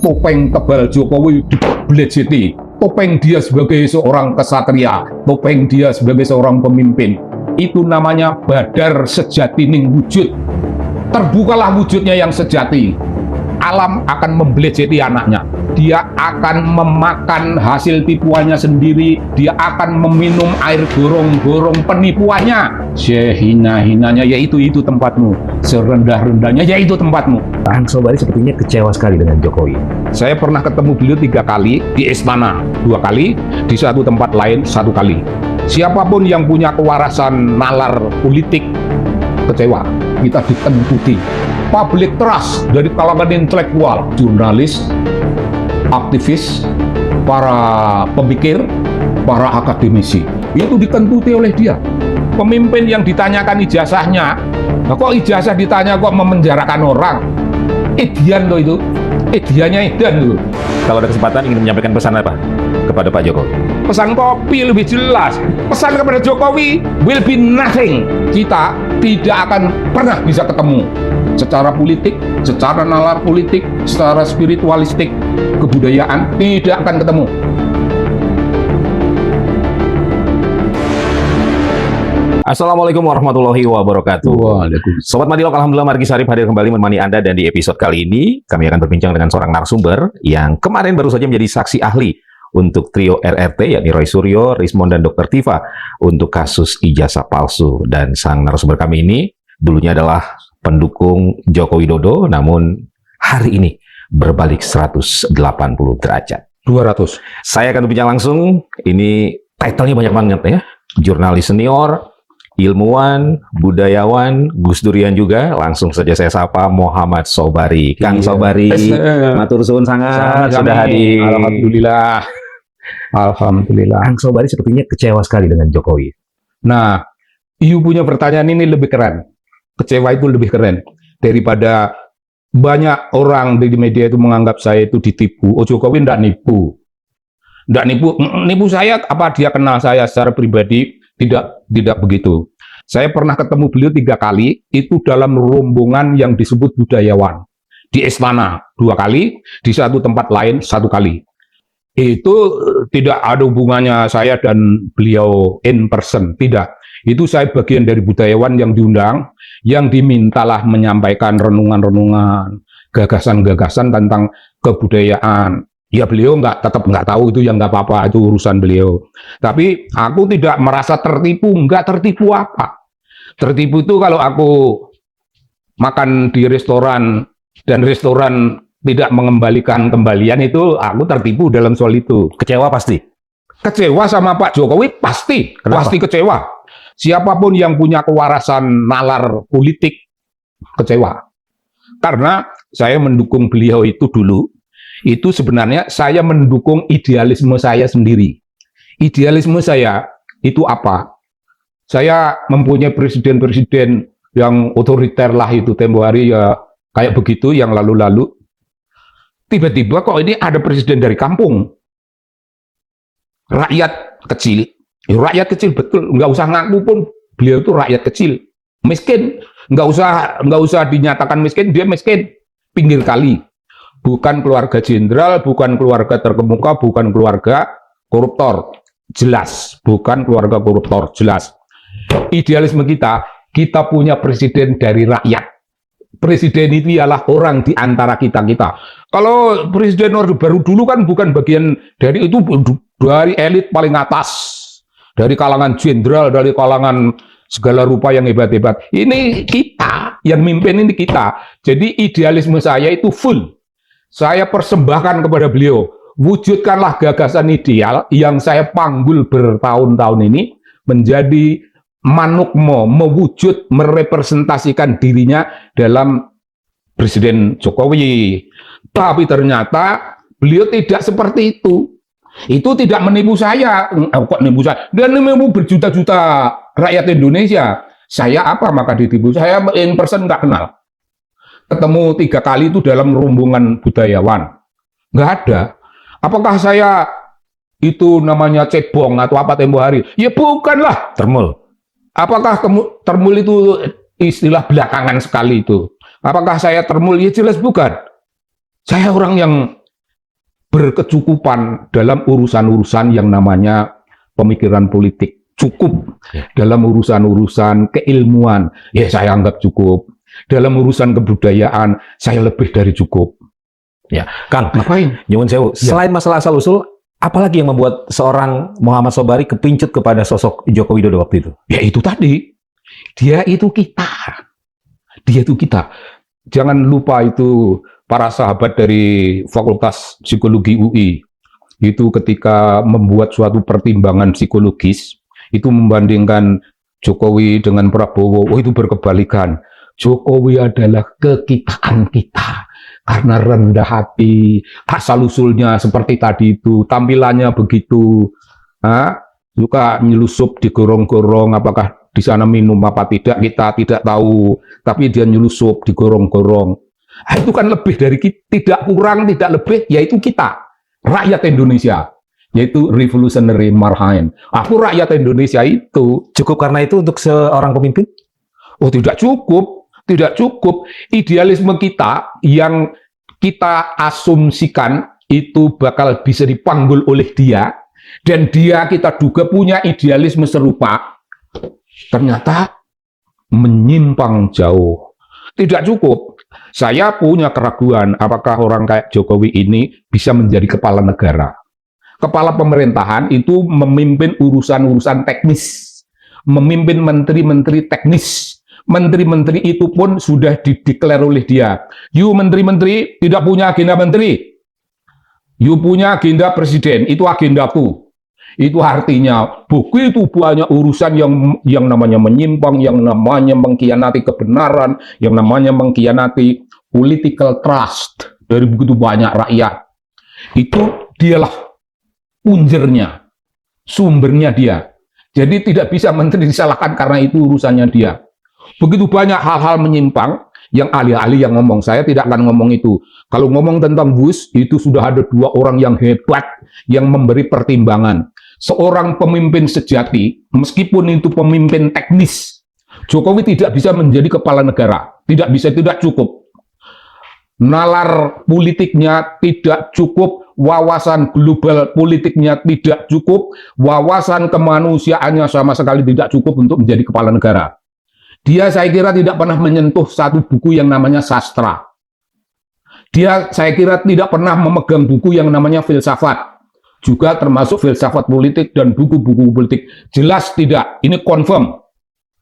topeng tebal Jokowi dibelejeti, topeng dia sebagai seorang kesatria, topeng dia sebagai seorang pemimpin. Itu namanya badar sejati ning wujud. Terbukalah wujudnya yang sejati. Alam akan membelejeti anaknya. Dia akan memakan hasil tipuannya sendiri. Dia akan meminum air gorong-gorong penipuannya. Sehina-hinanya yaitu tempatmu. Serendah-rendahnya yaitu tempatmu. Kang Sobari sepertinya kecewa sekali dengan Jokowi. Saya pernah ketemu beliau 3 kali di Istana, 2 kali, di satu tempat lain 1 kali. Siapapun yang punya kewarasan nalar politik kecewa. Kita dikentuti. Public trust dari kalangan intelektual, jurnalis, aktivis, para pemikir, para akademisi. Itu dikentuti oleh dia. Pemimpin yang ditanyakan ijazahnya, nah kok ijazah ditanya kok memenjarakan orang? Edian loh itu. Ediannya edan loh. Kalau ada kesempatan ingin menyampaikan pesan apa kepada Pak Jokowi? Pesan kopi lebih jelas. Pesan kepada Jokowi will be nothing. Kita tidak akan pernah bisa ketemu secara politik, secara nalar politik, secara spiritualistik, kebudayaan tidak akan ketemu. Assalamualaikum warahmatullahi wabarakatuh. Waalaikumsalam. Sobat Madilog, alhamdulillah Margi Syarif hadir kembali menemani Anda, dan di episode kali ini kami akan berbincang dengan seorang narasumber yang kemarin baru saja menjadi saksi ahli untuk trio RRT, yakni Roy Suryo, Rismond, dan Dr. Tifa untuk kasus ijazah palsu. Dan sang narasumber kami ini dulunya adalah pendukung Joko Widodo, namun hari ini berbalik 180 derajat. 200. Saya akan berbincang langsung. Ini title-nya banyak banget ya. Jurnalis senior, ilmuwan, budayawan, Gus Durian juga. Langsung saja saya sapa Muhammad Sobari. Kang Sobari, matur suwun sangat sudah hadir. Alhamdulillah. Alhamdulillah. Kang Sobari sepertinya kecewa sekali dengan Jokowi. Nah, Iu punya pertanyaan ini lebih keren. Kecewa itu lebih keren daripada banyak orang di media itu menganggap saya itu ditipu. Oh, Jokowi enggak nipu. Enggak nipu saya, apa dia kenal saya secara pribadi? Tidak begitu. Saya pernah ketemu beliau 3 kali, itu dalam rombongan yang disebut budayawan. Di Istana 2 kali, di satu tempat lain 1 kali. Itu tidak ada hubungannya saya dan beliau in person, tidak. Itu saya bagian dari budayawan yang diundang, yang dimintalah menyampaikan renungan-renungan, gagasan-gagasan tentang kebudayaan. Ya beliau tetap nggak tahu itu, yang nggak apa-apa, itu urusan beliau. Tapi aku tidak merasa tertipu, nggak tertipu apa. Tertipu itu kalau aku makan di restoran dan restoran tidak mengembalikan kembalian, itu aku tertipu dalam soal itu. Kecewa pasti? Kecewa sama Pak Jokowi pasti. Kenapa? Pasti kecewa. Siapapun yang punya kewarasan nalar politik kecewa. Karena saya mendukung beliau itu dulu. Itu sebenarnya saya mendukung idealisme saya sendiri. Idealisme saya itu apa? Saya mempunyai presiden-presiden yang otoriter lah itu tempo hari ya kayak begitu yang lalu-lalu. Tiba-tiba kok ini ada presiden dari kampung. Rakyat kecil. Ya, rakyat kecil betul, nggak usah ngaku pun beliau itu rakyat kecil. Miskin, nggak usah dinyatakan miskin, dia miskin. Pinggir kali. Bukan keluarga jenderal, bukan keluarga terkemuka, bukan keluarga koruptor. Jelas, bukan keluarga koruptor, jelas. Idealisme kita punya presiden dari rakyat. Presiden itu ialah orang di antara kita-kita. Kalau presiden Orde Baru dulu kan bukan bagian dari itu, dari elit paling atas. Dari kalangan jenderal, dari kalangan segala rupa yang hebat-hebat. Ini kita, yang mimpin ini kita. Jadi idealisme saya itu full. Saya persembahkan kepada beliau. Wujudkanlah gagasan ideal yang saya panggul bertahun-tahun ini menjadi manukmo, mewujud, merepresentasikan dirinya dalam Presiden Jokowi. Tapi ternyata beliau tidak seperti itu. Itu tidak menipu saya. Kok menipu saya? Dan menipu berjuta-juta rakyat Indonesia. Saya apa maka ditipu? Saya in person nggak kenal. Ketemu 3 kali itu dalam rombongan budayawan. Nggak ada. Apakah saya itu namanya cebong atau apa tempo hari? Ya bukanlah. Termul. Apakah termul itu istilah belakangan sekali itu? Apakah saya termul? Ya jelas bukan. Saya orang yang berkecukupan dalam urusan-urusan yang namanya pemikiran politik. Cukup dalam urusan-urusan keilmuan, ya saya anggap cukup. Dalam urusan kebudayaan, saya lebih dari cukup. Ya, Kang, Ngapain? nyuwun sewu. Selain masalah asal-usul, apalagi yang membuat seorang Muhammad Sobari kepincut kepada sosok Joko Widodo waktu itu? Ya itu tadi, dia itu kita. Dia itu kita. Jangan lupa itu para sahabat dari Fakultas Psikologi UI. Itu ketika membuat suatu pertimbangan psikologis, itu membandingkan Jokowi dengan Prabowo, itu berkebalikan. Jokowi adalah kekitaan kita. Karena rendah hati, asal-usulnya seperti tadi itu, tampilannya begitu. Suka nyelusup di gorong-gorong, apakah di sana minum apa tidak, kita tidak tahu. Tapi dia nyelusup di gorong-gorong. Itu kan lebih dari kita, tidak kurang, tidak lebih, yaitu kita. Rakyat Indonesia. Yaitu revolutionary marhain. Aku rakyat Indonesia itu. Cukup karena itu untuk seorang pemimpin? Oh, tidak cukup. Tidak cukup. Idealisme kita yang kita asumsikan itu bakal bisa dipanggul oleh dia, dan dia kita duga punya idealisme serupa, ternyata menyimpang jauh. Tidak cukup. Saya punya keraguan apakah orang kayak Jokowi ini bisa menjadi kepala negara. Kepala pemerintahan itu memimpin urusan-urusan teknis, memimpin menteri-menteri teknis. Menteri-menteri itu pun sudah dideklar oleh dia. You menteri-menteri tidak punya agenda menteri. You punya agenda presiden, itu agendaku. Itu artinya begitu banyak urusan yang namanya menyimpang, yang namanya mengkhianati kebenaran, yang namanya mengkhianati political trust dari begitu banyak rakyat. Itu dialah punjernya, sumbernya dia. Jadi tidak bisa menteri disalahkan karena itu urusannya dia. Begitu banyak hal-hal menyimpang yang ahli-ahli yang ngomong, saya tidak akan ngomong itu. Kalau ngomong tentang Bush, itu sudah ada 2 orang yang hebat yang memberi pertimbangan. Seorang pemimpin sejati, meskipun itu pemimpin teknis, Jokowi tidak bisa menjadi kepala negara. Tidak bisa, tidak cukup. Nalar politiknya tidak cukup, wawasan global politiknya tidak cukup, wawasan kemanusiaannya sama sekali tidak cukup untuk menjadi kepala negara. Dia saya kira tidak pernah menyentuh satu buku yang namanya sastra. Dia saya kira tidak pernah memegang buku yang namanya filsafat. Juga termasuk filsafat politik dan buku-buku politik. Jelas tidak, ini confirm.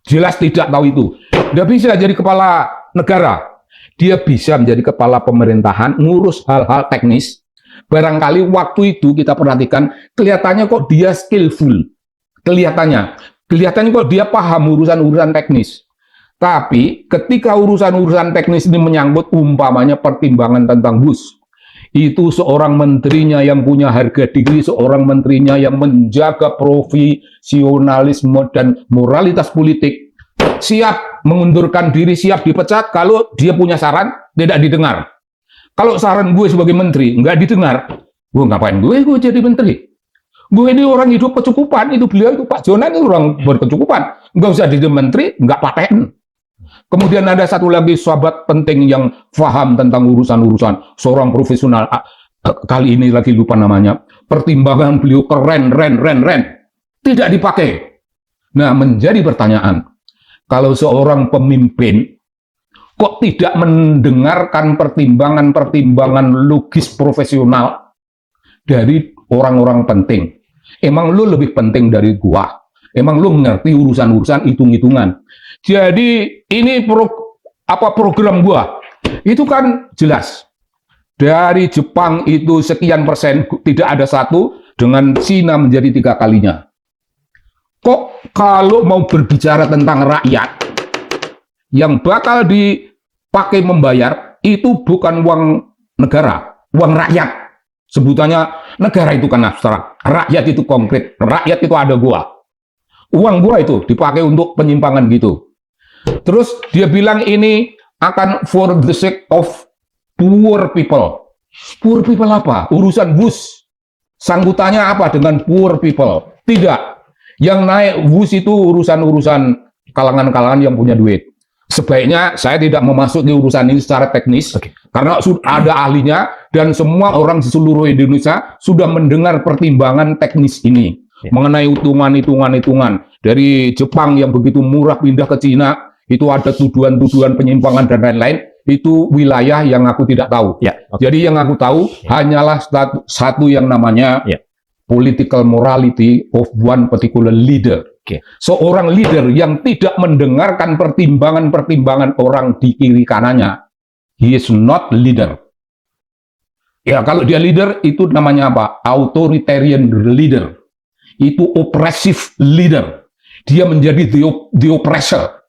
Jelas tidak tahu itu. Tidak bisa jadi kepala negara. Dia bisa menjadi kepala pemerintahan, ngurus hal-hal teknis. Barangkali waktu itu kita perhatikan, kelihatannya kok dia skillful. Kelihatannya kok dia paham urusan-urusan teknis. Tapi ketika urusan-urusan teknis ini menyangkut umpamanya pertimbangan tentang Bush, itu seorang menterinya yang punya harga diri, seorang menterinya yang menjaga profesionalisme dan moralitas politik, siap mengundurkan diri, siap dipecat kalau dia punya saran, tidak didengar. Kalau saran gue sebagai menteri, nggak didengar, gue ngapain gue jadi menteri? Gue ini orang hidup kecukupan, itu beliau itu Pak Jonan itu orang berkecukupan, nggak usah jadi menteri, nggak paten. Kemudian ada satu lagi sahabat penting yang paham tentang urusan-urusan, seorang profesional, kali ini lagi lupa namanya, pertimbangan beliau keren, tidak dipakai. Nah, menjadi pertanyaan, kalau seorang pemimpin kok tidak mendengarkan pertimbangan-pertimbangan logis profesional dari orang-orang penting? Emang lu lebih penting dari gua? Emang lu ngerti urusan-urusan hitung-hitungan? Jadi ini program gua itu kan jelas. Dari Jepang itu sekian persen, tidak ada satu, dengan Cina menjadi 3 kalinya. Kok kalau mau berbicara tentang rakyat, yang bakal dipakai membayar, itu bukan uang negara, uang rakyat. Sebutannya negara itu kan abstrak, rakyat itu konkret, rakyat itu ada gua. Uang gua itu dipakai untuk penyimpangan gitu. Terus dia bilang ini akan for the sake of poor people. Poor people apa? Urusan Bush. Sangkutannya apa dengan poor people? Tidak. Yang naik Bush itu urusan-urusan kalangan-kalangan yang punya duit. Sebaiknya saya tidak memasuki urusan ini secara teknis, karena ada ahlinya dan semua orang di seluruh Indonesia sudah mendengar pertimbangan teknis ini mengenai hitungan-hitungan dari Jepang yang begitu murah pindah ke Cina, itu ada tuduhan-tuduhan penyimpangan dan lain-lain. Itu wilayah yang aku tidak tahu. Jadi yang aku tahu hanyalah satu yang namanya political morality of one particular leader. Seorang leader yang tidak mendengarkan pertimbangan-pertimbangan orang di kiri kanannya, he is not leader. Ya, kalau dia leader itu namanya apa? Authoritarian leader. Itu oppressive leader. Dia menjadi the oppressor.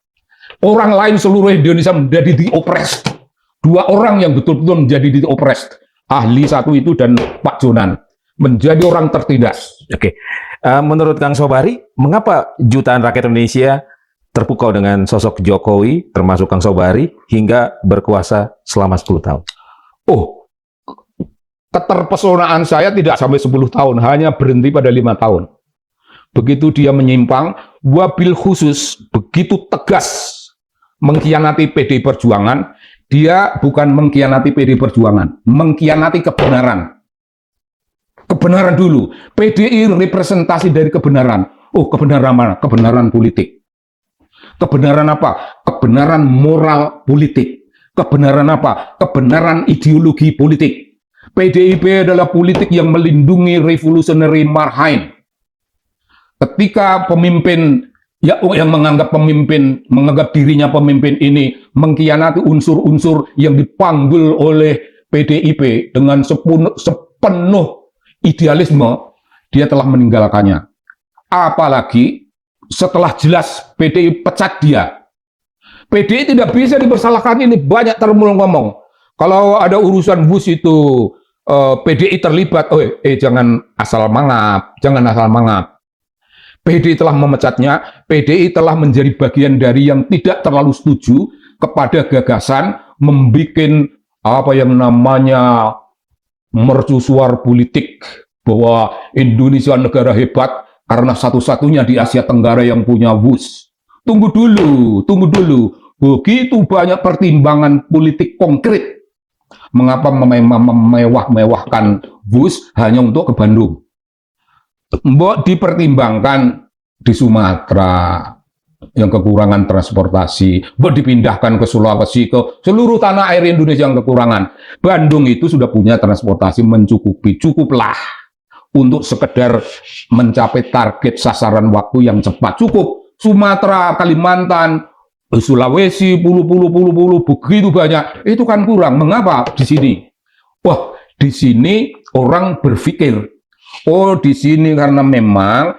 Orang lain seluruh Indonesia menjadi the oppressed. Dua orang yang betul-betul menjadi the oppressed. Ahli satu itu dan Pak Jonan. Menjadi orang tertindas. Menurut Kang Sobari, mengapa jutaan rakyat Indonesia terpukau dengan sosok Jokowi, termasuk Kang Sobari, hingga berkuasa selama 10 tahun? Oh, keterpesonaan saya tidak sampai 10 tahun, hanya berhenti pada 5 tahun. Begitu dia menyimpang, wabil khusus begitu tegas mengkhianati PD Perjuangan, dia bukan mengkhianati PD Perjuangan, mengkhianati kebenaran. Kebenaran dulu. PDI representasi dari kebenaran. Oh, kebenaran mana? Kebenaran politik. Kebenaran apa? Kebenaran moral politik. Kebenaran apa? Kebenaran ideologi politik. PDIP adalah politik yang melindungi revolutionary marhain. Ketika pemimpin yang menganggap dirinya pemimpin ini mengkhianati unsur-unsur yang dipanggul oleh PDIP dengan sepenuh idealisme, dia telah meninggalkannya. Apalagi setelah jelas PDI pecat dia. PDI tidak bisa dipersalahkan, ini banyak ngomong. Kalau ada urusan bus itu PDI terlibat, jangan asal mangap, jangan asal mangap. PDI telah memecatnya, PDI telah menjadi bagian dari yang tidak terlalu setuju kepada gagasan membuat apa yang namanya mercusuar politik bahwa Indonesia negara hebat karena satu-satunya di Asia Tenggara yang punya WUS. Tunggu dulu. Begitu banyak pertimbangan politik konkret. Mengapa memewah-mewahkan WUS hanya untuk ke Bandung? Mbok dipertimbangkan di Sumatera yang kekurangan transportasi, dipindahkan ke Sulawesi, ke seluruh tanah air Indonesia yang kekurangan. Bandung itu sudah punya transportasi mencukupi, cukuplah untuk sekedar mencapai target sasaran waktu yang cepat. Cukup. Sumatera, Kalimantan, Sulawesi, puluh begitu banyak. Itu kan kurang. Mengapa di sini? Wah, di sini orang berpikir, oh di sini karena memang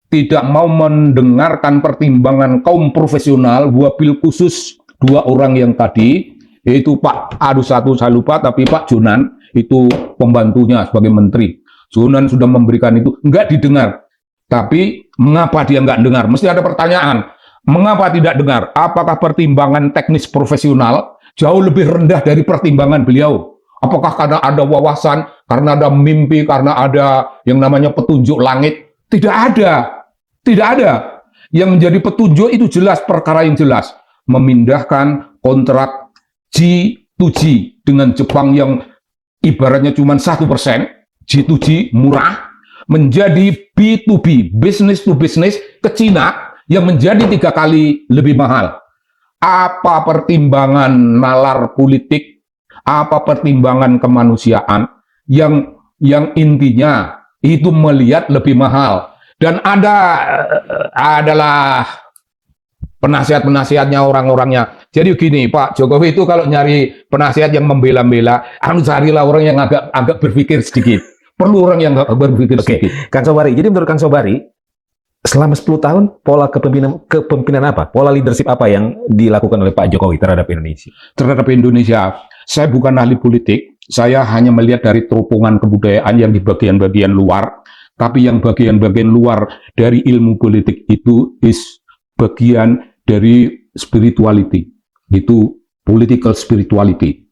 tidak mau mendengarkan pertimbangan kaum profesional, wabil khusus dua orang yang tadi, yaitu Pak, satu saya lupa, tapi Pak Jonan, itu pembantunya sebagai menteri. Jonan sudah memberikan itu, enggak didengar. Tapi mengapa dia enggak dengar? Mesti ada pertanyaan. Mengapa tidak dengar? Apakah pertimbangan teknis profesional jauh lebih rendah dari pertimbangan beliau? Apakah karena ada wawasan, karena ada mimpi, karena ada yang namanya petunjuk langit? Tidak ada. Tidak ada. Yang menjadi petunjuk itu jelas, perkara yang jelas. Memindahkan kontrak G2G dengan Jepang yang ibaratnya cuma 1%, G2G murah, menjadi B2B, business to business, ke Cina yang menjadi 3 kali lebih mahal. Apa pertimbangan nalar politik, apa pertimbangan kemanusiaan yang intinya itu melihat lebih mahal. Dan adalah penasihat-penasihatnya orang-orangnya. Jadi gini, Pak Jokowi itu kalau nyari penasihat yang membela-bela, carilah orang yang agak berpikir sedikit. Perlu orang yang berpikir sedikit. Kang Sobari, jadi menurut Kang Sobari, selama 10 tahun pola kepemimpinan apa? Pola leadership apa yang dilakukan oleh Pak Jokowi terhadap Indonesia? Terhadap Indonesia, saya bukan ahli politik. Saya hanya melihat dari teropongan kebudayaan yang di bagian-bagian luar. Tapi yang bagian-bagian luar dari ilmu politik itu bagian dari spirituality. Itu political spirituality.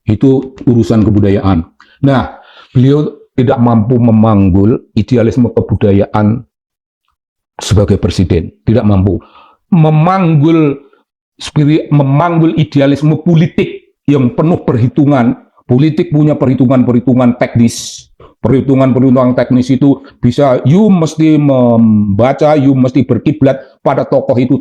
Itu urusan kebudayaan. Nah, beliau tidak mampu memanggul idealisme kebudayaan sebagai presiden. Tidak mampu. Memanggul memanggul idealisme politik yang penuh perhitungan. Politik punya perhitungan-perhitungan teknis. Perhitungan-perhitungan teknis itu bisa, you mesti membaca, you mesti berkiblat pada tokoh itu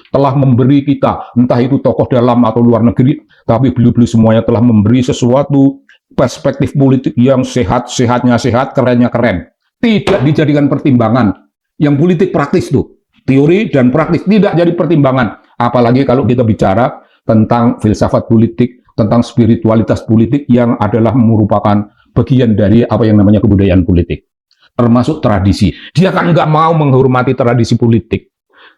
telah memberi kita, entah itu tokoh dalam atau luar negeri, tapi beliau-beliau semuanya telah memberi sesuatu perspektif politik yang sehat-sehatnya sehat, kerennya keren. Tidak dijadikan pertimbangan. Yang politik praktis tuh, teori dan praktis tidak jadi pertimbangan. Apalagi kalau kita bicara tentang filsafat politik, tentang spiritualitas politik yang adalah merupakan bagian dari apa yang namanya kebudayaan politik, termasuk tradisi. Dia kan nggak mau menghormati tradisi politik.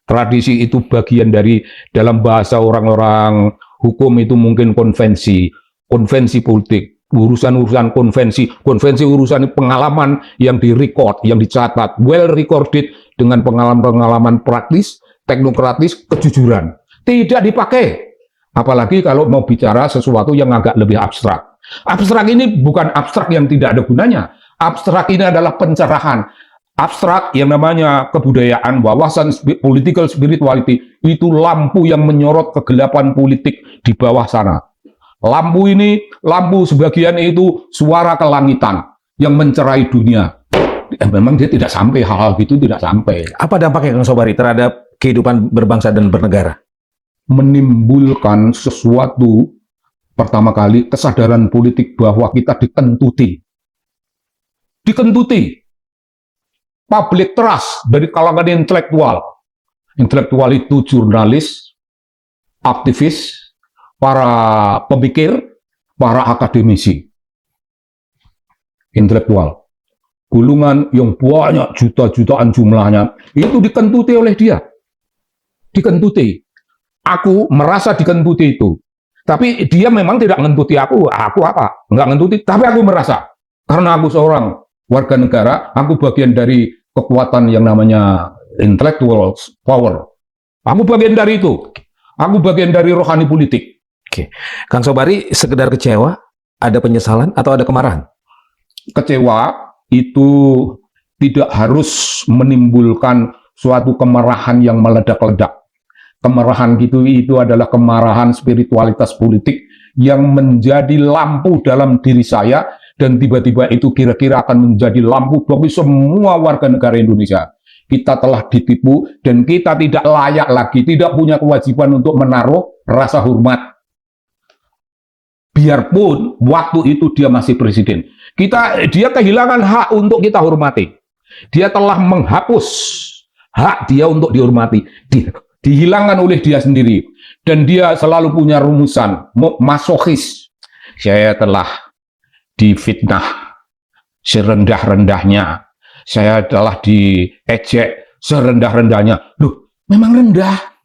Tradisi itu bagian dari, dalam bahasa orang-orang hukum itu mungkin konvensi politik, urusan-urusan konvensi urusan pengalaman yang direcord, yang dicatat, well recorded dengan pengalaman-pengalaman praktis, teknokratis, kejujuran. Tidak dipakai. Apalagi kalau mau bicara sesuatu yang agak lebih abstrak. Abstrak ini bukan abstrak yang tidak ada gunanya. Abstrak ini adalah pencerahan. Abstrak yang namanya kebudayaan, wawasan political spirituality, itu lampu yang menyorot kegelapan politik di bawah sana. Lampu sebagian itu suara kelangitan yang mencerai dunia. Memang dia tidak sampai, hal-hal gitu tidak sampai. Apa dampaknya Kang Sobari terhadap kehidupan berbangsa dan bernegara? Menimbulkan sesuatu, pertama kali kesadaran politik bahwa kita dikentuti public trust dari kalangan intelektual itu jurnalis, aktivis, para pemikir, para akademisi, intelektual, gulungan yang banyak juta-jutaan jumlahnya itu dikentuti oleh dia, aku merasa dikentuti itu. Tapi dia memang tidak ngentuti aku apa? Enggak ngentuti, tapi aku merasa. Karena aku seorang warga negara, aku bagian dari kekuatan yang namanya intellectual power. Aku bagian dari itu. Aku bagian dari rohani politik. Oke. Kang Sobari sekedar kecewa, ada penyesalan atau ada kemarahan? Kecewa itu tidak harus menimbulkan suatu kemarahan yang meledak-ledak. Kemarahan itu adalah kemarahan spiritualitas politik yang menjadi lampu dalam diri saya, dan tiba-tiba itu kira-kira akan menjadi lampu bagi semua warga negara Indonesia. Kita telah ditipu dan kita tidak layak lagi, tidak punya kewajiban untuk menaruh rasa hormat. Biarpun waktu itu dia masih presiden. Dia kehilangan hak untuk kita hormati. Dia telah menghapus hak dia untuk dihormati. Dihilangkan oleh dia sendiri. Dan dia selalu punya rumusan, masochis. Saya telah difitnah serendah-rendahnya. Saya telah diejek serendah-rendahnya. Loh, memang rendah.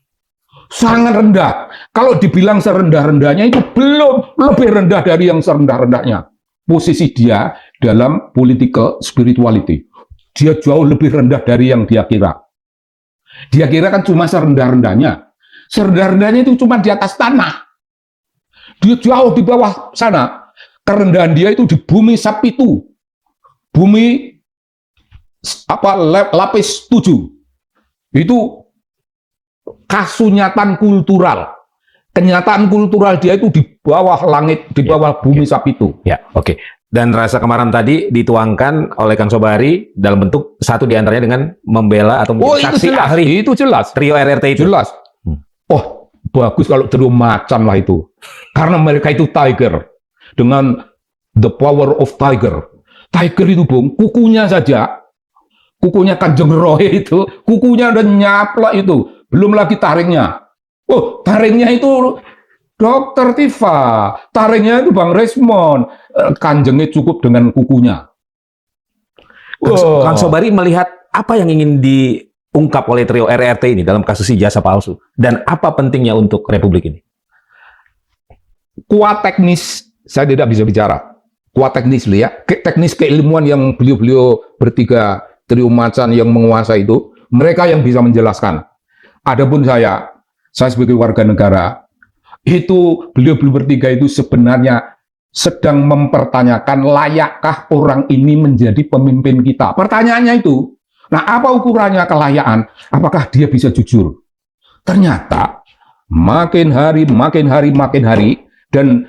Sangat rendah. Kalau dibilang serendah-rendahnya itu belum, lebih rendah dari yang serendah-rendahnya. Posisi dia dalam political spirituality. Dia jauh lebih rendah dari yang dia kira. Dia kira kan cuma serendah-rendahnya. Serendah-rendahnya itu cuma di atas tanah. Dia jauh di bawah sana. Kerendahan dia itu di bumi Sapitu. Bumi lapis 7. Itu kasunyatan kultural. Kenyataan kultural dia itu di bawah langit, di bawah bumi Sapitu. Ya, oke. Dan rasa kemarahan tadi dituangkan oleh Kang Sobari dalam bentuk satu diantaranya dengan membela atau menjadi saksi ahli. Itu jelas. Trio RRT itu. Jelas. Oh, bagus kalau trio macan lah itu. Karena mereka itu tiger. Dengan the power of tiger. Tiger itu, Bung, kukunya saja. Kukunya Kanjeng Roy itu. Kukunya udah nyaplak itu. Belum lagi taringnya. Oh, taringnya itu Dokter Tifa, taringnya itu Bang Resmond, kanjengnya cukup dengan kukunya. Kang Sobari melihat apa yang ingin diungkap oleh trio RRT ini dalam kasus ijazah palsu, dan apa pentingnya untuk Republik ini? Kuat teknis, saya tidak bisa bicara. Kuat teknis, ya. Teknis keilmuan yang beliau-beliau bertiga trio macan yang menguasai itu, mereka yang bisa menjelaskan. Adapun saya sebagai warga negara, itu beliau-beliau bertiga itu sebenarnya sedang mempertanyakan layakkah orang ini menjadi pemimpin kita. Pertanyaannya itu, nah apa ukurannya kelayakan? Apakah dia bisa jujur? Ternyata makin hari, dan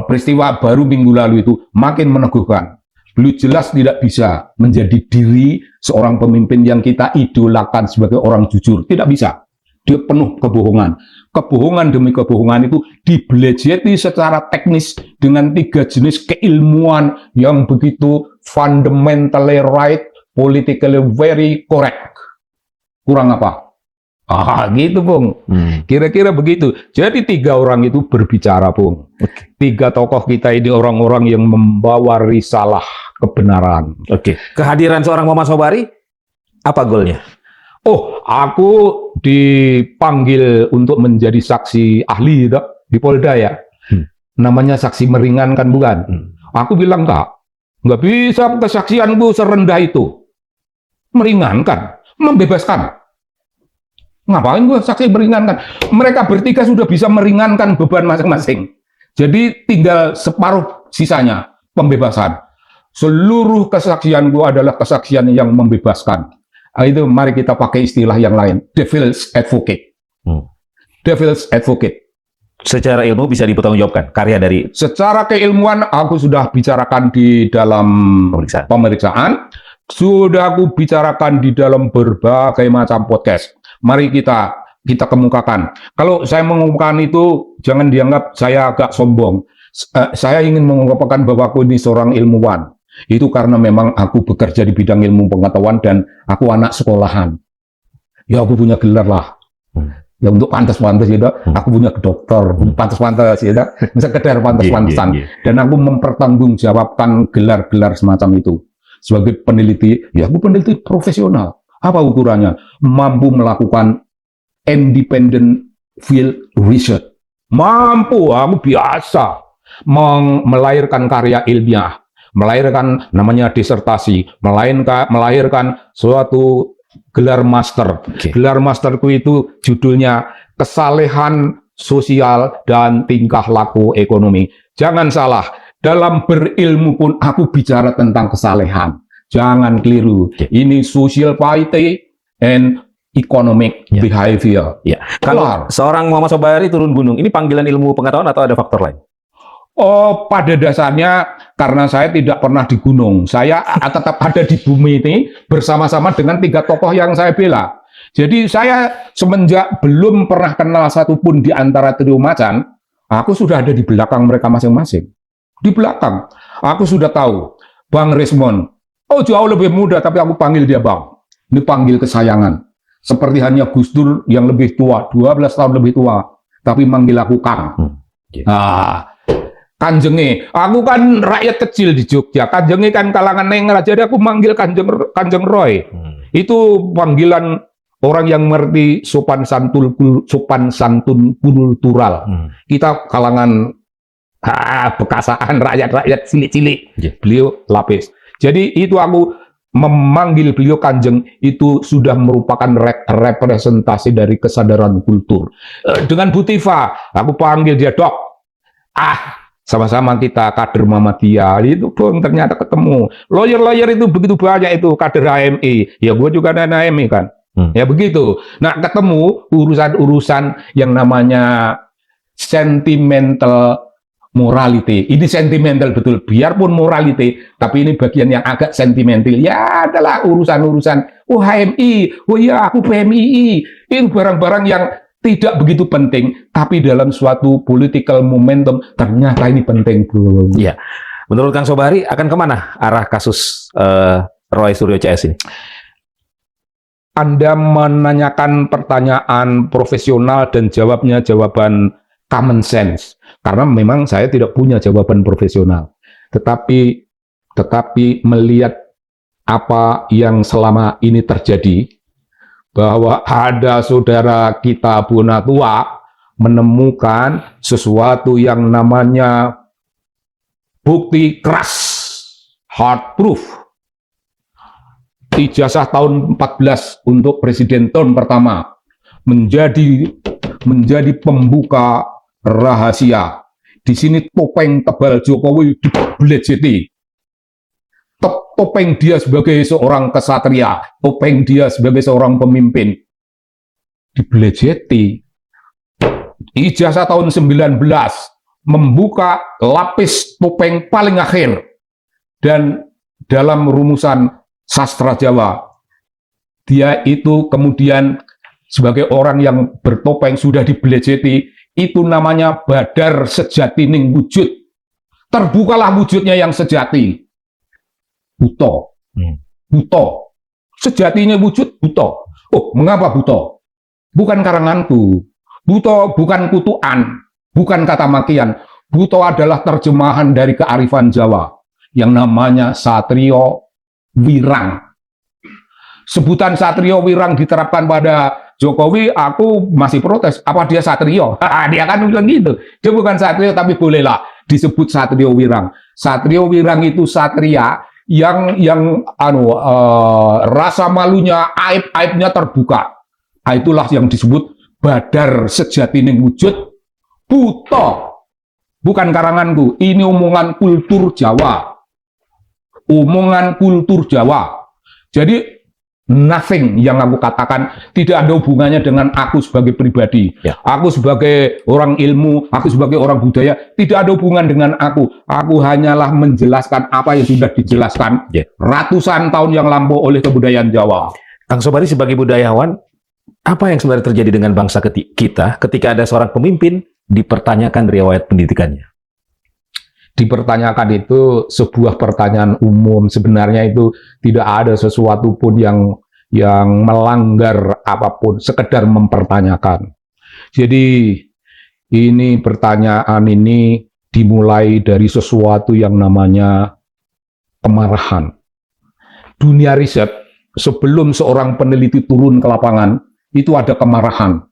peristiwa baru minggu lalu itu makin meneguhkan. Beliau jelas tidak bisa menjadi diri seorang pemimpin yang kita idolakan sebagai orang jujur. Tidak bisa. Dia penuh kebohongan. Kebohongan demi kebohongan itu dibelejeti secara teknis dengan 3 jenis keilmuan yang begitu fundamentally right, politically very correct. Kurang apa? Gitu, Bung. Kira-kira begitu. Jadi 3 orang itu berbicara, Bung. 3 tokoh kita ini orang-orang yang membawa risalah kebenaran. Kehadiran seorang Muhammad Sobari, apa goalnya? Aku dipanggil untuk menjadi saksi ahli di Polda ya. Namanya saksi meringankan, bukan? Aku bilang nggak bisa kesaksianku serendah itu. Meringankan, membebaskan. Ngapain gue saksi meringankan? Mereka bertiga sudah bisa meringankan beban masing-masing. Jadi tinggal separuh sisanya, pembebasan. Seluruh kesaksian gue adalah kesaksian yang membebaskan. Itu mari kita pakai istilah yang lain, devil's advocate. Devil's advocate. Secara ilmu bisa dipertanggungjawabkan karya dari. Secara keilmuan aku sudah bicarakan di dalam pemeriksaan, sudah aku bicarakan di dalam berbagai macam podcast. Mari kita kemukakan. Kalau saya mengungkapkan itu, jangan dianggap saya agak sombong. Saya ingin mengungkapkan bahwa aku ini seorang ilmuwan. Itu karena memang aku bekerja di bidang ilmu pengetahuan dan aku anak sekolahan. Ya aku punya gelar lah. Ya untuk pantas-pantas gitu, aku punya dokter, pantas-pantas gitu, sekedar pantas-pantasan. Dan aku mempertanggungjawabkan gelar-gelar semacam itu. Sebagai peneliti, ya aku peneliti profesional. Apa ukurannya? Mampu melakukan independent field research. Mampu, aku biasa melahirkan karya ilmiah, melahirkan namanya disertasi, melahirkan suatu gelar master. Gelar masterku itu judulnya Kesalehan Sosial dan Tingkah Laku Ekonomi. Jangan salah, dalam berilmu pun aku bicara tentang kesalehan. Jangan keliru. Ini social piety and economic behavior. Kalau seorang Muhammad Sobari turun gunung, ini panggilan ilmu pengetahuan atau ada faktor lain? Pada dasarnya karena saya tidak pernah di gunung, saya tetap ada di bumi ini bersama-sama dengan 3 tokoh yang saya bela. Jadi saya semenjak belum pernah kenal satupun di antara trio macan, aku sudah ada di belakang mereka masing-masing. Di belakang, aku sudah tahu Bang Rismond. Jauh lebih muda, tapi aku panggil dia Bang. Ini panggil kesayangan. Seperti hanya Gus Dur yang lebih tua, 12 tahun lebih tua, tapi manggil aku Kang. Kanjenge, aku kan rakyat kecil di Jogja. Kanjenge kan kalangan nengger, jadi aku manggil Kanjeng Roy. Itu panggilan orang yang mengerti sopan santun kultural. Kita kalangan bekasaan rakyat cilik-cilik. Beliau lapis. Jadi itu aku memanggil beliau Kanjeng itu sudah merupakan representasi dari kesadaran kultur. Dengan Bu Tifa, aku panggil dia Dok. Sama-sama kita kader Muhammadiyah. Itu pun ternyata ketemu. Lawyer itu begitu banyak itu kader HMI. Ya gue juga ada HMI kan. Ya begitu. Nah ketemu urusan-urusan yang namanya sentimental morality. Ini sentimental betul, biarpun morality, tapi ini bagian yang agak sentimental. Ya adalah urusan-urusan, HMI, ya aku PMII. Ini barang-barang yang tidak begitu penting, tapi dalam suatu political momentum ternyata ini penting, bro. Iya. Menurut Kang Sobari akan kemana arah kasus Roy Suryo CS ini? Anda menanyakan pertanyaan profesional dan jawabnya jawaban common sense. Karena memang saya tidak punya jawaban profesional. Tetapi melihat apa yang selama ini terjadi, bahwa ada saudara kita Bonatua menemukan sesuatu yang namanya bukti keras, hard proof. Ijazah tahun 14 untuk presiden tahun pertama menjadi pembuka rahasia. Di sini topeng tebal Jokowi dibelejeti. Topeng dia sebagai seorang kesatria, topeng dia sebagai seorang pemimpin dibelejeti. ijazah tahun 19 membuka lapis topeng paling akhir, dan dalam rumusan sastra Jawa dia itu kemudian sebagai orang yang bertopeng sudah dibelejeti, itu namanya badar sejati ning wujud. Terbukalah wujudnya yang sejati. Buto. Buto. Sejatinya wujud buto. Oh, mengapa buto? Bukan karanganku. Buto bukan kutuan, bukan kata makian. Buto adalah terjemahan dari kearifan Jawa yang namanya Satrio Wirang. Sebutan Satrio Wirang diterapkan pada Jokowi, aku masih protes. Apa dia Satrio? Dia kan bilang gitu. Dia bukan Satrio, tapi bolehlah disebut Satrio Wirang. Satrio Wirang itu satria yang rasa malunya, aib-aibnya terbuka. Itulah yang disebut badar sejati ning wujud buto. Bukan karanganku, ini omongan kultur Jawa. Omongan kultur Jawa. Jadi nothing yang aku katakan tidak ada hubungannya dengan aku sebagai pribadi. Ya. Aku sebagai orang ilmu, aku sebagai orang budaya, tidak ada hubungan dengan aku. Aku hanyalah menjelaskan apa yang sudah dijelaskan Ya. ratusan tahun yang lampau oleh kebudayaan Jawa. Kang Sobari sebagai budayawan, apa yang sebenarnya terjadi dengan bangsa kita ketika ada seorang pemimpin dipertanyakan riwayat pendidikannya? Dipertanyakan itu sebuah pertanyaan umum, sebenarnya itu tidak ada sesuatu pun yang melanggar apapun, sekedar mempertanyakan. Jadi ini pertanyaan ini dimulai dari sesuatu yang namanya kemarahan. Dunia riset, sebelum seorang peneliti turun ke lapangan, itu ada kemarahan.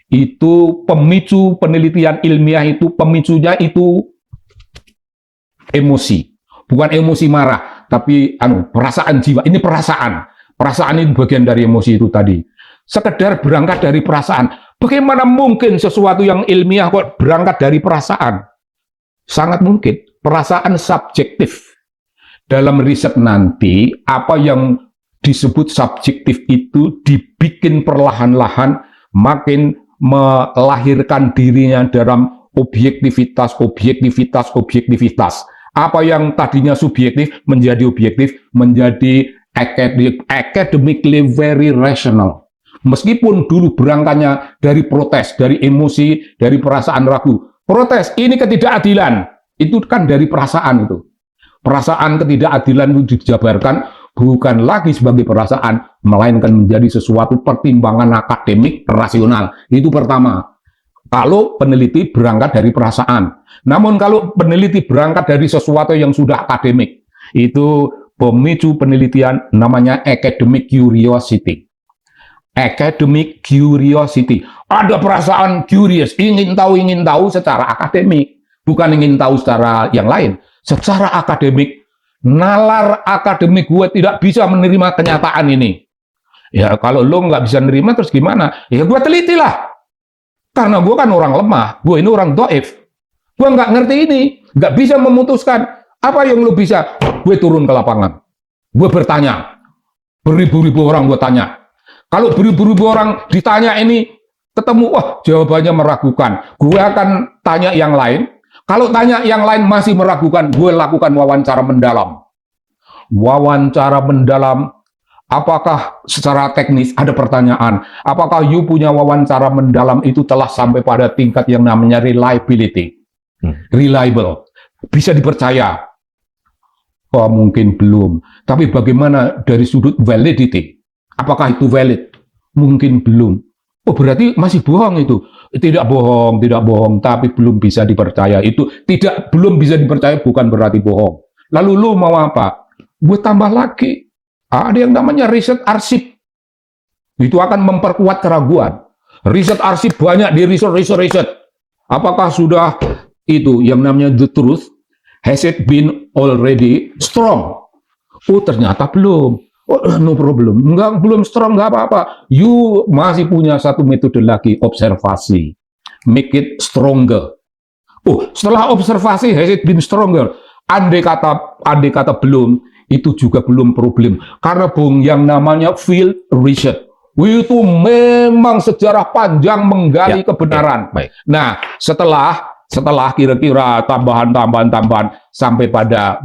Itu pemicu penelitian ilmiah, itu pemicunya itu emosi, bukan emosi marah, tapi perasaan jiwa. Ini perasaan ini bagian dari emosi itu tadi. Sekedar berangkat dari perasaan. Bagaimana mungkin sesuatu yang ilmiah kok berangkat dari perasaan? Sangat mungkin. Perasaan subjektif. Dalam riset nanti, apa yang disebut subjektif itu dibikin perlahan-lahan, makin melahirkan dirinya dalam objektivitas. Apa yang tadinya subjektif menjadi objektif, menjadi academically very rational. Meskipun dulu berangkatnya dari protes, dari emosi, dari perasaan ragu. Protes, ini ketidakadilan. Itu kan dari perasaan itu. Perasaan ketidakadilan itu dijabarkan bukan lagi sebagai perasaan, melainkan menjadi sesuatu pertimbangan akademik rasional. Itu pertama. Kalau peneliti berangkat dari perasaan. Namun kalau peneliti berangkat dari sesuatu yang sudah akademik, itu pemicu penelitian namanya academic curiosity. Academic curiosity. Ada perasaan curious, ingin tahu secara akademik. Bukan ingin tahu secara yang lain. Secara akademik, nalar akademik gue tidak bisa menerima kenyataan ini. Ya kalau lo nggak bisa menerima terus gimana? Ya gue telitilah. Karena gue kan orang lemah, gue ini orang doif. Gue nggak ngerti ini, nggak bisa memutuskan. Apa yang lu bisa? Gue turun ke lapangan. Gue bertanya. Beribu-ribu orang gue tanya. Kalau beribu-ribu orang ditanya ini, ketemu, wah jawabannya meragukan. Gue akan tanya yang lain. Kalau tanya yang lain masih meragukan, gue lakukan wawancara mendalam. Wawancara mendalam. Apakah secara teknis ada pertanyaan? Apakah you punya wawancara mendalam itu telah sampai pada tingkat yang namanya reliability? Reliable. Bisa dipercaya? Oh, mungkin belum. Tapi bagaimana dari sudut validity? Apakah itu valid? Mungkin belum. Oh, berarti masih bohong itu. Tidak bohong, tapi belum bisa dipercaya. Itu belum bisa dipercaya bukan berarti bohong. Lalu lu mau apa? Gue tambah lagi. Ada yang namanya riset arsip. Itu akan memperkuat keraguan. Riset arsip banyak di riset. Apakah sudah itu yang namanya the truth? Has it been already strong? Oh, ternyata belum. Oh, no problem. Belum strong, nggak apa-apa. You masih punya satu metode lagi, observasi. Make it stronger. Oh, setelah observasi, has it been stronger? Andai kata belum, itu juga belum problem. Karena yang namanya field research, Itu memang sejarah panjang menggali Ya, kebenaran. baik. Nah, setelah kira-kira tambahan sampai pada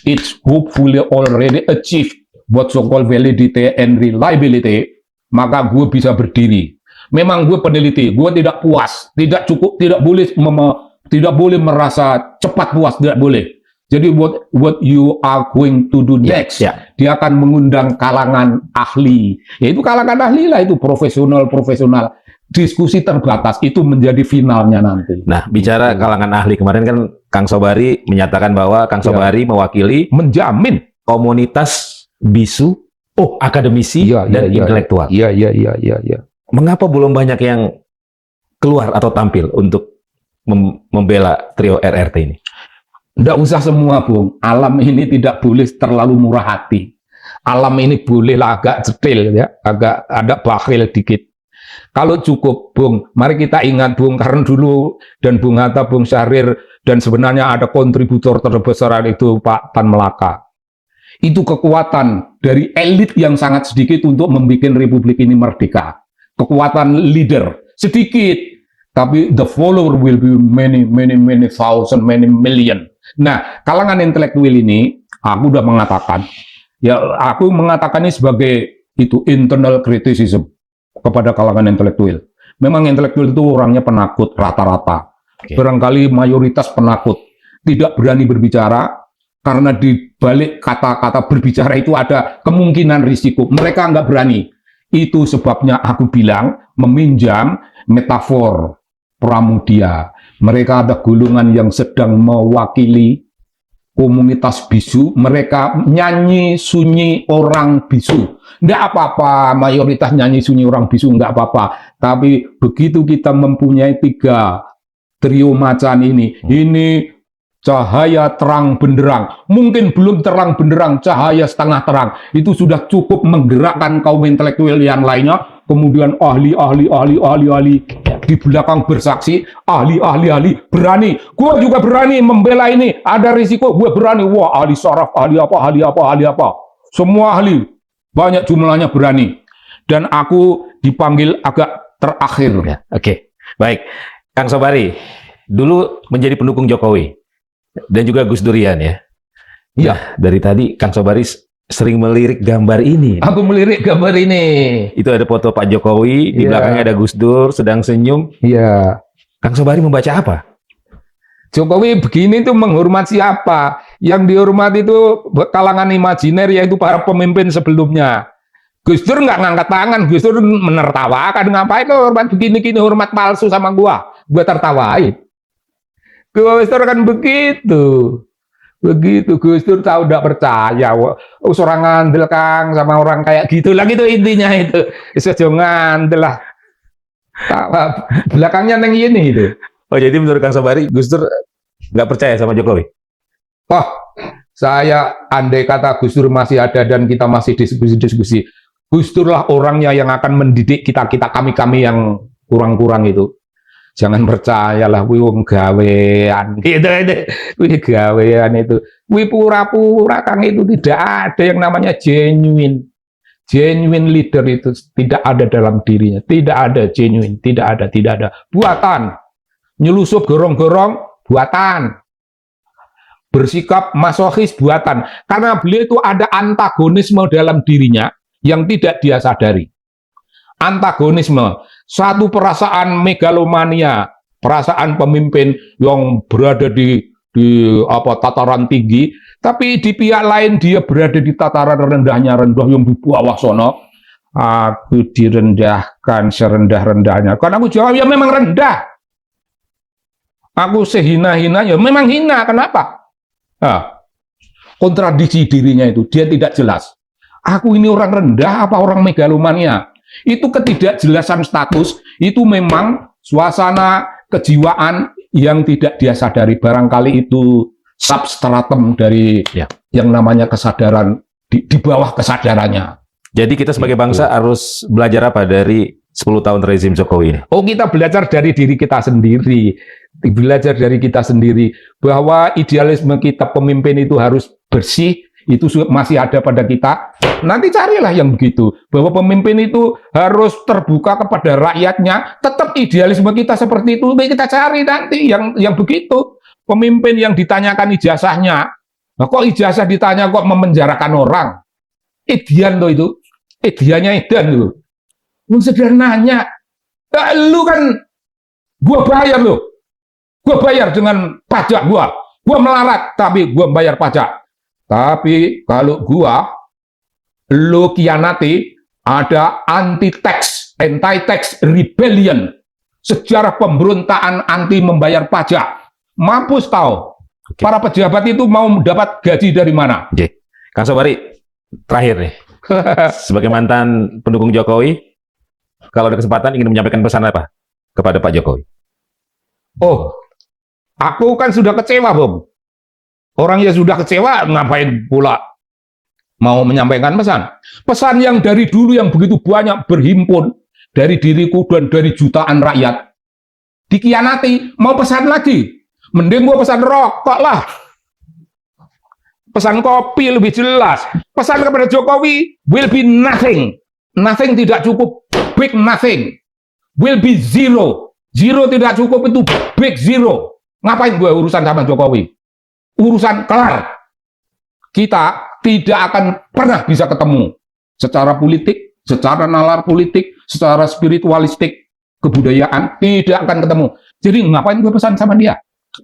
it's hopefully already achieved what so-called validity and reliability, maka gue bisa berdiri. Memang gue peneliti, gue tidak puas, tidak cukup, tidak boleh merasa cepat puas, tidak boleh. Jadi what you are going to do next, dia akan mengundang kalangan ahli. Yaitu kalangan ahli lah, itu profesional. Diskusi terbatas itu menjadi finalnya nanti. Nah, bicara kalangan ahli, kemarin kan Kang Sobari menyatakan bahwa Kang Sobari mewakili menjamin komunitas bisu, akademisi dan intelektual. Iya. Mengapa belum banyak yang keluar atau tampil untuk membela trio RRT ini? Nggak usah semua, Bung. Alam ini tidak boleh terlalu murah hati. Alam ini bolehlah agak cetil, ya, agak ada bakhil dikit. Kalau cukup, Bung, mari kita ingat, Bung, karena dulu dan Bung Hatta, Bung Syahrir, dan sebenarnya ada kontributor terbesar itu Pak Tan Melaka. Itu kekuatan dari elit yang sangat sedikit untuk membuat republik ini merdeka. Kekuatan leader sedikit, tapi the follower will be many thousand, many million. Nah, kalangan intelektual ini, aku udah mengatakan, aku mengatakan ini sebagai itu internal criticism kepada kalangan intelektual. Memang intelektual itu orangnya penakut rata-rata. Barangkali mayoritas penakut, tidak berani berbicara, karena di balik kata-kata berbicara itu ada kemungkinan risiko. Mereka nggak berani. Itu sebabnya aku bilang, meminjam metafor Pramudia. Mereka ada golongan yang sedang mewakili komunitas bisu, mereka nyanyi sunyi orang bisu. Nggak apa-apa, mayoritas nyanyi sunyi orang bisu, nggak apa-apa. Tapi begitu kita mempunyai 3 trio macan ini cahaya terang benderang, mungkin belum terang benderang, cahaya setengah terang, itu sudah cukup menggerakkan kaum intelektual yang lainnya. Kemudian ahli di belakang bersaksi, ahli berani, gue juga berani membela ini, ada risiko, gue berani. Wah, ahli saraf, ahli apa, semua ahli, banyak jumlahnya berani. Dan aku dipanggil agak terakhir. Ya, oke. Baik, Kang Sobari dulu menjadi pendukung Jokowi dan juga Gus Durian, ya. Iya. Nah, dari tadi Kang Sobari sering melirik gambar ini. Aku melirik gambar ini. Itu ada foto Pak Jokowi, di belakangnya ada Gus Dur sedang senyum. Iya. Kang Sobari membaca apa? Jokowi begini tuh menghormat siapa? Yang dihormati itu kalangan imajiner, yaitu para pemimpin sebelumnya. Gus Dur nggak ngangkat tangan, Gus Dur menertawakan. Ngapain lo hormat begini-gini, hormat palsu sama gua tertawain. Gus Dur kan begitu. Gus Dur tahu tidak percaya, orang ngandel Kang sama orang kayak gitu lah, gitu intinya itu. Jangan ngandel lah. Belakangnya neng ini itu. Oh, jadi menurut Kang Sobari Gus Dur nggak percaya sama Jokowi? Oh, saya andai kata Gus Dur masih ada dan kita masih diskusi, Gus Dur lah orangnya yang akan mendidik kami yang kurang-kurang itu. Jangan percayalah, wong gawean gitu, gawean itu, pura-pura, Kang. Itu tidak ada yang namanya genuine leader, itu tidak ada dalam dirinya, tidak ada genuine, tidak ada, buatan, nyelusup gorong-gorong, buatan, bersikap masochis, buatan, karena beliau itu ada antagonisme dalam dirinya yang tidak dia sadari. Antagonisme, satu perasaan megalomania, perasaan pemimpin yang berada di tataran tinggi, tapi di pihak lain dia berada di tataran rendah yang di bawah sono. Aku direndahkan serendah-rendahnya, karena aku jawab ya memang rendah. Aku sehina-hina, ya memang hina. Kenapa? Kontradiksi dirinya itu, dia tidak jelas. Aku ini orang rendah apa orang megalomania? Itu ketidakjelasan status, itu memang suasana kejiwaan yang tidak dia sadari. Barangkali itu substratum dari yang namanya kesadaran, di bawah kesadarannya. Jadi kita sebagai bangsa harus belajar apa dari 10 tahun rezim Jokowi ini? Oh, kita belajar dari diri kita sendiri. Belajar dari kita sendiri bahwa idealisme kita pemimpin itu harus bersih, masih ada pada kita. Nanti carilah yang begitu, bahwa pemimpin itu harus terbuka kepada rakyatnya. Tetap idealisme kita seperti itu, kita cari nanti yang begitu. Pemimpin yang ditanyakan ijazahnya, nah, kok ijazah ditanya kok memenjarakan orang? Edian loh itu, ediannya edan loh. Sederhananya, lu kan gua bayar loh, gua bayar dengan pajak gua melarat tapi gua bayar pajak. Tapi kalau gua lu kianati, ada anti-tax rebellion, sejarah pemberontakan anti membayar pajak. Mampus tahu. Oke. Para pejabat itu mau dapat gaji dari mana? Oke. Kang Sobari, terakhir nih. Sebagai mantan pendukung Jokowi, kalau ada kesempatan ingin menyampaikan pesan apa kepada Pak Jokowi? Oh, aku kan sudah kecewa, Bung. Orang yang sudah kecewa, ngapain pula mau menyampaikan pesan? Pesan yang dari dulu yang begitu banyak berhimpun dari diriku dan dari jutaan rakyat. Dikhianati, mau pesan lagi. Mending gua pesan rokok lah. Pesan kopi lebih jelas. Pesan kepada Jokowi, will be nothing. Nothing tidak cukup, big nothing. Will be zero. Zero tidak cukup, itu big zero. Ngapain gue urusan sama Jokowi? Urusan kelar. Kita tidak akan pernah bisa ketemu. Secara politik, secara nalar politik, secara spiritualistik, kebudayaan, tidak akan ketemu. Jadi ngapain gue pesan sama dia?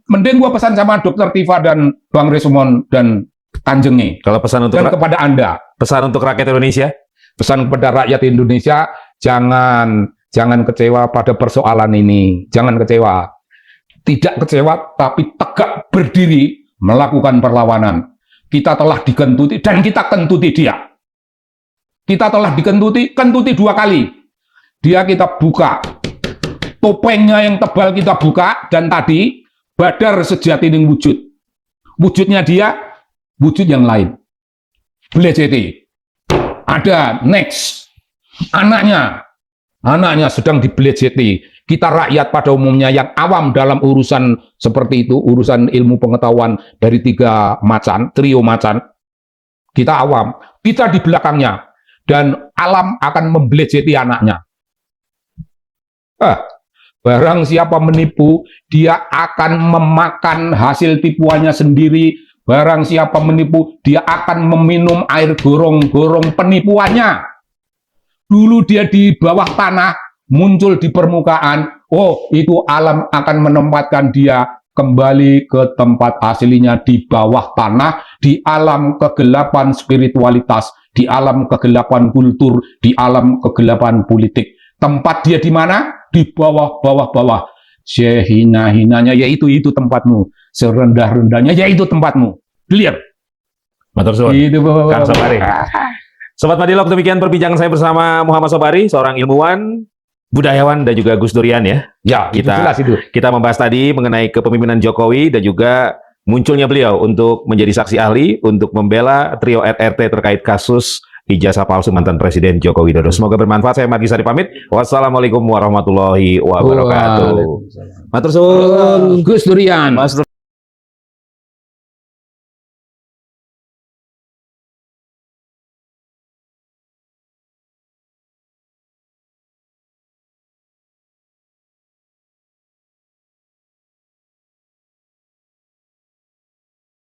Mending gue pesan sama Dr. Tifa dan Bang Resmond dan Kanjenge. Kalau pesan untuk Dan kepada Anda. pesan untuk rakyat Indonesia? Pesan kepada rakyat Indonesia, jangan kecewa pada persoalan ini. Jangan kecewa. Tidak kecewa, tapi tegak berdiri melakukan perlawanan. Kita telah dikentuti, dan kita kentuti dia. Kita telah kentuti 2 kali. Dia kita buka. Topengnya yang tebal kita buka, dan tadi, badar sejati ning wujud. Wujudnya dia, wujud yang lain. Belejeti. Ada next. Anaknya sedang dibelejeti. Kita rakyat pada umumnya yang awam dalam urusan seperti itu, urusan ilmu pengetahuan dari 3 macan, trio macan, kita awam, kita di belakangnya, dan alam akan membelejeti anaknya. Barang siapa menipu, dia akan memakan hasil tipuannya sendiri. Barang siapa menipu, dia akan meminum air gorong-gorong penipuannya. Dulu dia di bawah tanah, muncul di permukaan. Oh, itu alam akan menempatkan dia kembali ke tempat aslinya di bawah tanah, di alam kegelapan spiritualitas, di alam kegelapan kultur, di alam kegelapan politik. Tempat dia di mana? Di bawah. Sehina-hinanya, yaitu tempatmu. Serendah-rendahnya, yaitu tempatmu. Clear. Matur suwun. Kang Sobari. Sobat Madilog, demikian perbincangan saya bersama Muhammad Sobari, seorang ilmuwan, budayawan, dan juga Gus Durian ya. Ya, jelas itu. Kita membahas tadi mengenai kepemimpinan Jokowi dan juga munculnya beliau untuk menjadi saksi ahli untuk membela trio RRT terkait kasus ijazah palsu mantan Presiden Joko Widodo. Semoga bermanfaat. Saya Margi Sari pamit. Wassalamualaikum warahmatullahi wabarakatuh. Matur suwun. Gus Durian.